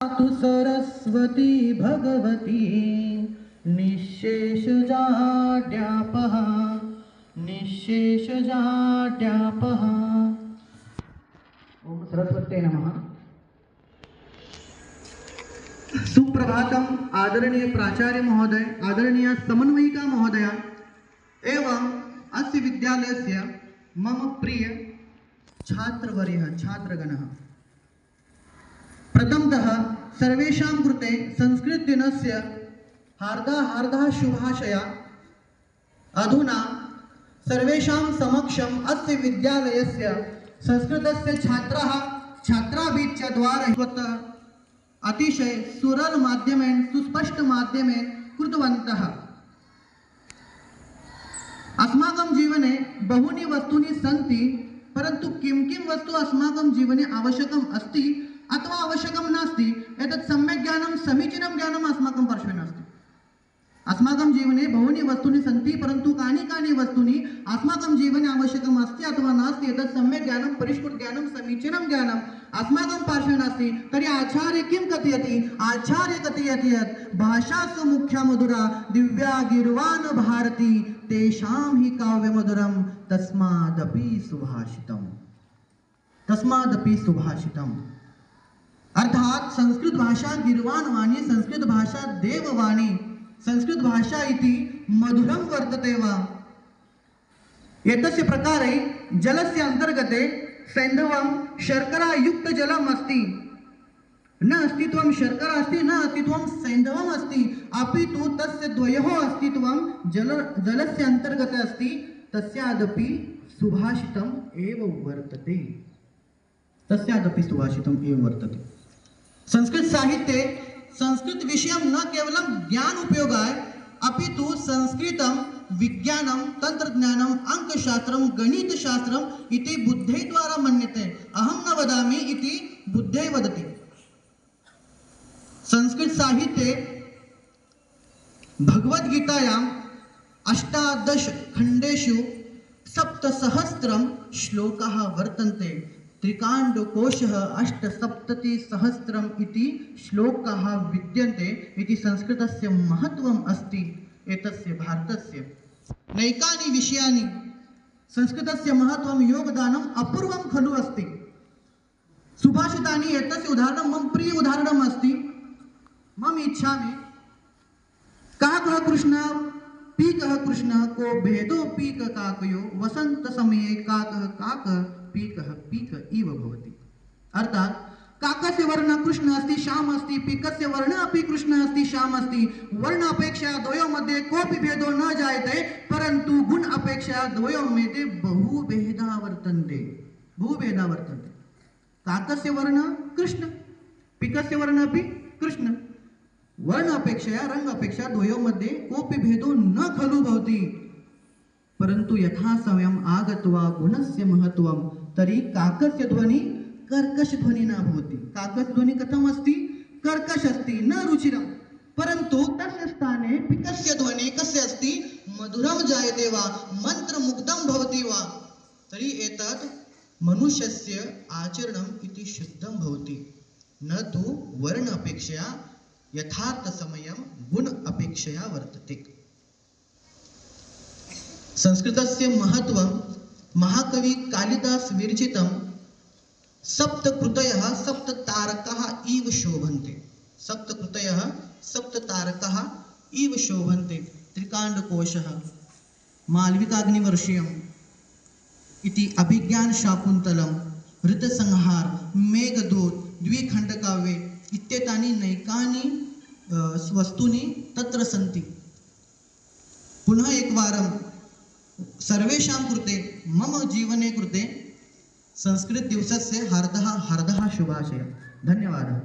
तु सरस्वती भगवती निःशेषजाड्यापः निःशेषजाड्यापः। ओम सरस्वती नमः। सुप्रभातम आदरणीय प्राचार्य महोदय, आदरणीय समन्वयिका महोदया एवं अस्य विद्यालयस्य मम प्रिय छात्रवर्यः छात्रगणः। प्रथमतः सर्वेषां कृते संस्कृतदिनस्य हार्दाः शुभाशया। अधुना सर्वेषां समक्षम् अस्य विद्यालयस्य संस्कृतस्य छात्राः छात्राभिः च द्वारा अतिशय सुरल माध्यमेन सुस्पष्ट माध्यमेन कृतवन्तः। अस्माकं जीवने बहूनि वस्तूनि सन्ति, परन्तु किं वस्तु अस्माकं जीवने आवश्यकम् अस्ति अथवा आवश्यकं नास्ति एतत् सम्यक् ज्ञानं समीचीनं ज्ञानम् अस्माकं पार्श्वे नास्ति। अस्माकं जीवने बहूनि वस्तूनि सन्ति, परन्तु कानि वस्तूनि अस्माकं जीवने आवश्यकम् अस्ति अथवा नास्ति एतत् सम्यक् ज्ञानं परिष्कृत ज्ञानं समीचीनं ज्ञानम् अस्माकं पार्श्वे नास्ति। तर्हि आचार्य किं कथयति? आचार्य कथयति यत् भाषासु मुख्या मधुरा दिव्या गीर्वाण भारती तेषां हि काव्यमधुरं तस्मादपि सुभाषितम्। अर्थात संस्कृत भाषा गीर्वाण वाणी, संस्कृत भाषा देववाणी, संस्कृत भाषा इति मधुरं वर्तते वा। एतस्य प्रकारे जलस्य अंतर्गते सैन्धवं शर्करा युक्त जलम् अस्ति। न अस्तित्वं शर्करा अस्ति, न अस्तित्वं सैन्धवम् अस्ति, अपि तु तस्य द्वयोः अस्तित्वं जलस्य अंतर्गते अस्ति। तस्यादपि सुभाषितम् एव वर्तते। संस्कृत साहित्ये संस्कृत विषयं न केवलं ज्ञान उपयोगाय अपितु संस्कृतं विज्ञानं तंत्रज्ञानम् अंकशास्त्रं गणितशास्त्रम् इति बुद्धेः द्वारा मन्यते। अहं न वदामि इति बुद्धेः वदति। संस्कृत साहित्ये भगवद्गीतायाम् 18 खण्डेषु 7,000 श्लोकाः वर्तन्ते। त्रिकाण्डकोशः 8,70,000 इति श्लोकाः विद्यन्ते इति संस्कृतस्य महत्त्वम् अस्ति। एतस्य भारतस्य नैकानि विषयानि संस्कृतस्य महत्त्वं योगदानम् अपूर्वं खलु अस्ति। सुभाषितानि एतस्य उदाहरणं मम प्रिय उदाहरणम् अस्ति। मम इच्छामि कः कृष्णः पीकः कृष्णः को भेदो पीक काकयो वसंत समये काकः काकः पीकः पीक इव भवति। अर्थात काकस्य वर्ण कृष्ण अस्ति श्याम अस्ति, पीकस्य वर्ण अपि कृष्ण अस्ति श्याम अस्ति। वर्ण अपेक्षया द्वयोः मध्ये कोऽपि भेदो न जायते, परन्तु गुण अपेक्षया द्वयोः मध्ये बहुभेदाः वर्तन्ते। काकस्य वर्ण कृष्ण, पीकस्य वर्ण अपि कृष्ण। वर्ण अपेक्षया रंग अपेक्षया द्वयोः मध्ये कोऽपि भेदो न खलु भवति, परन्तु यथा समयम् आगत्वा गुणस्य महत्त्वं तर्हि काकस्य ध्वनि कर्कश ध्वनि न भवति। काकस्य ध्वनि कथम् अस्ति? कर्कश अस्ति, न रुचिरं। परन्तु तस्य स्थाने पिकस्य ध्वनि कस्य अस्ति? मधुरं जायते वा, मन्त्रमुग्धं भवति वा। तर्हि एतत् मनुष्यस्य आचरणम् इति शुद्धं भवति, न तु वर्ण अपेक्षया यथार्थ समयं गुण अपेक्षया वर्तते। संस्कृतस्य महत्त्वं महाकवि कालिदास विरचितं सप्तकृतयः सप्ततारकाः इव शोभन्ते। सप्तकृतयः सप्ततारकाः इव शोभन्ते। त्रिकाण्डकोशः, मालविकाग्निवर्षीयम् इति अभिज्ञानशाकुन्तलं, ऋतसंहार, मेघदूत, द्विखण्डकाव्ये इत्येतानि नैकानि वस्तूनि तत्र सन्ति। पुनः एकवारं सर्वेषां कृते मम जीवने कृते संस्कृत दिवसस्य हार्दः शुभाशयः। धन्यवादः।